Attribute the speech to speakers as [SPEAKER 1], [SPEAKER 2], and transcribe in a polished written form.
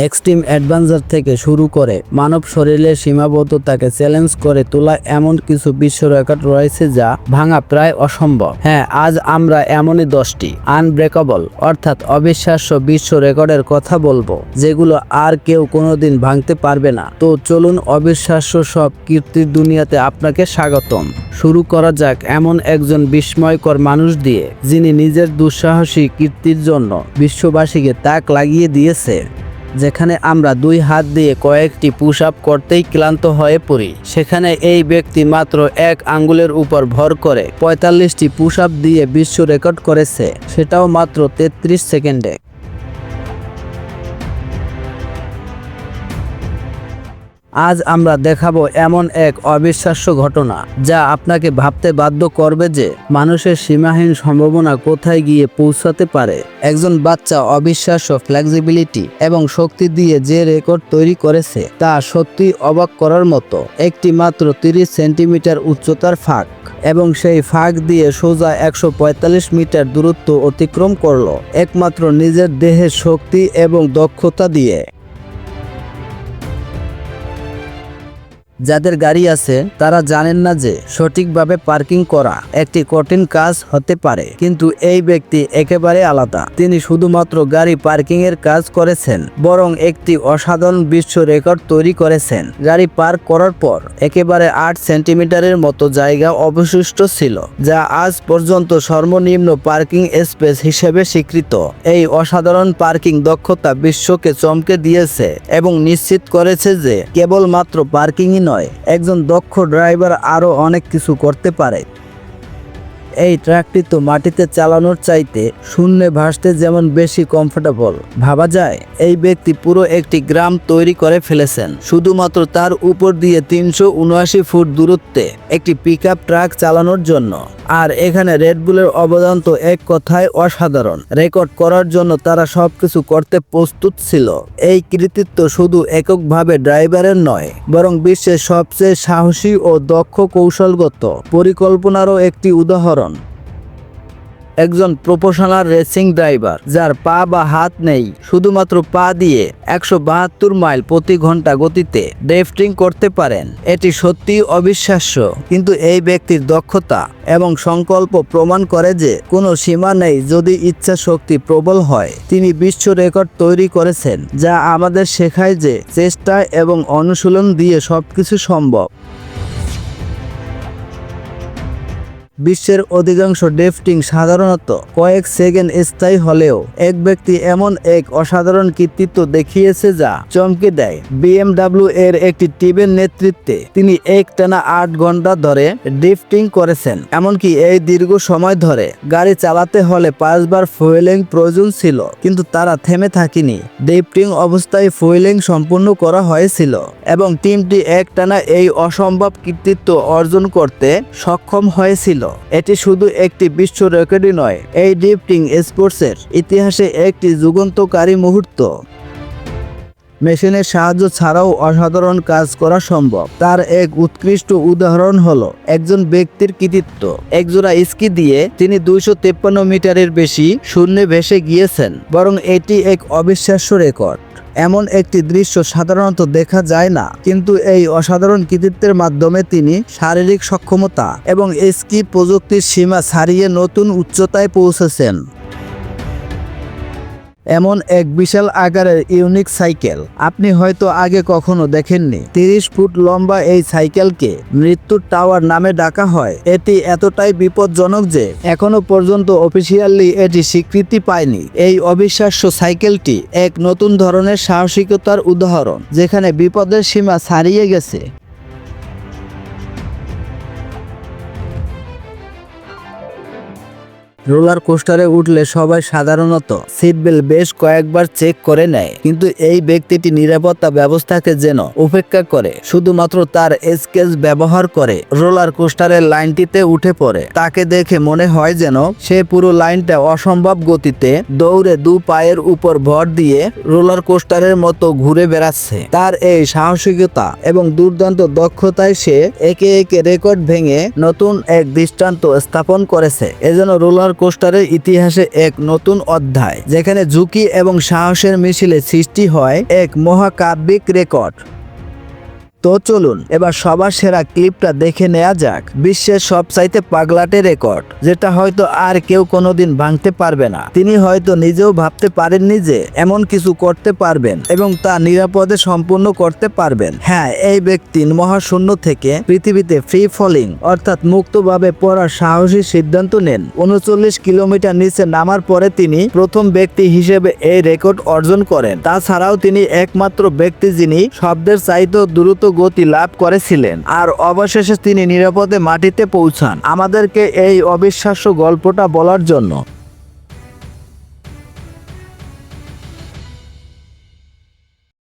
[SPEAKER 1] Extreme adventure থেকে শুরু করে মানব শরীরের সীমাবদ্ধতাকে চ্যালেঞ্জ করে তোলা এমন কিছু বিশ্ব রেকর্ড রয়েছে যা ভাঙা প্রায় অসম্ভব। হ্যাঁ, আজ আমরা এমনই 10টি আনব্রেকেবল অর্থাৎ অবিশ্বাস্য বিশ্ব রেকর্ডের কথা বলবো, যেগুলো আর কেউ কোনোদিন ভাঙতে পারবে না। তো চলুন অবিশ্বাস্য সব কীর্তির দুনিয়াতে আপনাকে স্বাগতম। শুরু করা যাক এমন একজন বিস্ময়কর মানুষ দিয়ে, যিনি নিজের দুঃসাহসী কীর্তির জন্য বিশ্ববাসীকে তাক লাগিয়ে দিয়েছে। যেখানে আমরা 2 হাত দিয়ে কয়েকটি পুশ আপ করতেই ক্লান্ত হয়ে পড়ি, সেখানে এই ব্যক্তি মাত্র 1 আঙ্গুলের উপর ভর করে 45টি পুশ আপ দিয়ে বিশ্ব রেকর্ড করেছে, সেটাও মাত্র 33 সেকেন্ডে। আজ আমরা দেখাবো এমন এক অবিশ্বাস্য ঘটনা যা আপনাকে ভাবতে বাধ্য করবে যে মানুষের সীমাহীন সম্ভাবনা কোথায় গিয়ে পৌঁছাতে পারে। একজন বাচ্চা অবিশ্বাস্য ফ্লেক্সিবিলিটি এবং শক্তি দিয়ে যে রেকর্ড তৈরি করেছে তা সত্যি অবাক করার মতো। একটি মাত্র 30 সেন্টিমিটার উচ্চতার ফাঁক, এবং সেই ফাঁক দিয়ে সোজা 145 মিটার দূরত্ব অতিক্রম করলো একমাত্র নিজের দেহের শক্তি এবং দক্ষতা দিয়ে। যাদের গাড়ি আছে তারা জানেন না যে সঠিকভাবে পার্কিং করা একটি কঠিন কাজ হতে পারে, কিন্তু এই ব্যক্তি একেবারে আলাদা। তিনি শুধুমাত্র গাড়ি পার্কিং এর কাজ করেছেন, বরং একটি অসাধারণ বিশ্ব রেকর্ড তৈরি করেছেন। গাড়ি পার্ক করার পর একেবারে 8 সেন্টিমিটারের মতো জায়গা অবশিষ্ট ছিল, যা আজ পর্যন্ত সর্বনিম্ন পার্কিং স্পেস হিসেবে স্বীকৃত। এই অসাধারণ পার্কিং দক্ষতা বিশ্বকে চমকে দিয়েছে এবং নিশ্চিত করেছে যে কেবলমাত্র পার্কিংই নয়, একজন দক্ষ ড্রাইভার আরও অনেক কিছু করতে পারে। এই ট্রাকটি তো মাটিতে চালানোর চাইতে শূন্যে ভাসতে যেমন বেশি কমফোর্টেবল ভাবা যায়, এই ব্যক্তি পুরো একটি গ্রাম তৈরি করে ফেলেছেন শুধুমাত্র তার উপর দিয়ে 379 ফুট দূরত্বে একটি পিকআপ ট্রাক চালানোর জন্য। আর এখানে রেডবুলের অবদান তো এক কথায় অসাধারণ। রেকর্ড করার জন্য তারা সবকিছু করতে প্রস্তুত ছিল। এই কৃতিত্ব শুধু এককভাবে ড্রাইভারের নয়, বরং বিশ্বের সবচেয়ে সাহসী ও দক্ষ কৌশলগত পরিকল্পনারও একটি উদাহরণ। একজন প্রফেশনাল রেসিং ড্রাইভার যার পা বা হাত নেই, শুধুমাত্র পা দিয়ে 172 মাইল প্রতি ঘন্টা গতিতে ড্রিফটিং করতে পারেন। এটি সত্যিই অবিশ্বাস্য, কিন্তু এই ব্যক্তির দক্ষতা এবং সংকল্প প্রমাণ করে যে কোনো সীমা নেই যদি ইচ্ছা শক্তি প্রবল হয়। তিনি বিশ্ব রেকর্ড তৈরি করেছেন, যা আমাদের শেখায় যে চেষ্টা এবং অনুশীলন দিয়ে সবকিছু সম্ভব। বিশ্বের অধিকাংশ ড্রিফটিং সাধারণত কয়েক সেকেন্ড স্থায়ী হলেও এক ব্যক্তি এমন এক অসাধারণ কৃতিত্ব দেখিয়েছে যা চমকে দেয়। BMW এর একটি টিমের নেতৃত্বে তিনি একটানা 8 ঘন্টা ধরে ড্রিফটিং করেছেন। এমনকি এই দীর্ঘ সময় ধরে গাড়ি চালাতে হলে 5 বার ফুয়েলিং প্রয়োজন ছিল, কিন্তু তারা থেমে থাকেনি। ড্রিফটিং অবস্থায় ফুয়েলিং সম্পূর্ণ করা হয়েছিল এবং টিমটি একটানা এই অসম্ভব কৃতিত্ব অর্জন করতে সক্ষম হয়েছিল। এটি শুধু একটি বিশ্ব রেকর্ডই নয়, এই ড্রিফটিং স্পোর্টসের ইতিহাসে একটি যুগান্তকারী মুহূর্ত। মেশিনের সাহায্য ছাড়াও অসাধারণ কাজ করা সম্ভব। তার এক উৎকৃষ্ট উদাহরণ হলো একজন ব্যক্তির কৃতিত্ব। একজোড়া স্কি দিয়ে তিনি 253 মিটারের বেশি শূন্যে ভেসে গিয়েছেন, বরং এটি এক অবিশ্বাস্য রেকর্ড। এমন একটি দৃশ্য সাধারণত দেখা যায় না, কিন্তু এই অসাধারণ কৃতিত্বের মাধ্যমে তিনি শারীরিক সক্ষমতা এবং স্কি প্রযুক্তির সীমা ছাড়িয়ে নতুন উচ্চতায় পৌঁছেছেন। এমন এক বিশাল আকারের ইউনিক সাইকেল আপনি হয়তো আগে কখনো দেখেননি। 30 ফুট লম্বা এই সাইকেলকে মৃত্যুর টাওয়ার নামে ডাকা হয়। এটি এতটাই বিপজ্জনক যে এখনো পর্যন্ত অফিসিয়ালি এটি স্বীকৃতি পায়নি। এই অবিশ্বাস্য সাইকেলটি এক নতুন ধরনের সাহসিকতার উদাহরণ, যেখানে বিপদের সীমা ছাড়িয়ে গেছে। রোলার কোস্টারে উঠলে সবাই সাধারণত সিট বেল্ট বেশ কয়েকবার চেক করে নেয়, কিন্তু এই ব্যক্তিটি নিরাপত্তা ব্যবস্থাকে যেন উপেক্ষা করে শুধুমাত্র তার স্কেচ ব্যবহার করে রোলার কোস্টারের লাইনটিতে উঠে পড়ে। তাকে দেখে মনে হয় যেন সে পুরো লাইনটা অসম্ভব গতিতে দৌড়ে 2 পায়ের উপর ভর দিয়ে রোলার কোস্টারের মতো ঘুরে বেড়াচ্ছে। তার এই সাহসিকতা এবং দুর্দান্ত দক্ষতায় সে একে একে রেকর্ড ভেঙে নতুন এক দৃষ্টান্ত স্থাপন করেছে। এজন্য রোলার কোস্টারের ইতিহাসে এক নতুন অধ্যায়, যেখানে ঝুঁকি এবং সাহসের মিছিলে সৃষ্টি হয় এক মহাকাব্যিক রেকর্ড। তো চলুন এবার সবার সেরা ক্লিপটা দেখে নেওয়া যাক। বিশ্বের সবচাইতে পাগলাটে রেকর্ড, যেটা হয়তো আর কেউ কোনোদিন ভাঙতে পারবে না। তিনি হয়তো নিজেও ভাবতে পারেননি যে এমন কিছু করতে পারবেন এবং তা নিরাপদে সম্পূর্ণ করতে পারবেন। হ্যাঁ, এই ব্যক্তি মহাশূন্য থেকে পৃথিবীতে ফ্রি ফলিং অর্থাৎ মুক্তভাবে পড়ার সাহসী সিদ্ধান্ত নেন। 39 কিলোমিটার নিচে নামার পরে তিনি প্রথম ব্যক্তি হিসেবে এই রেকর্ড অর্জন করেন। তাছাড়াও তিনি একমাত্র ব্যক্তি যিনি শব্দের চাইতেও দ্রুত গতি লাভ করেছিলেন। আর অবশেষে তিনি নিরাপদে মাটিতে পৌঁছান। আমাদেরকে এই অবিশ্বাস্য গল্পটা বলার জন্য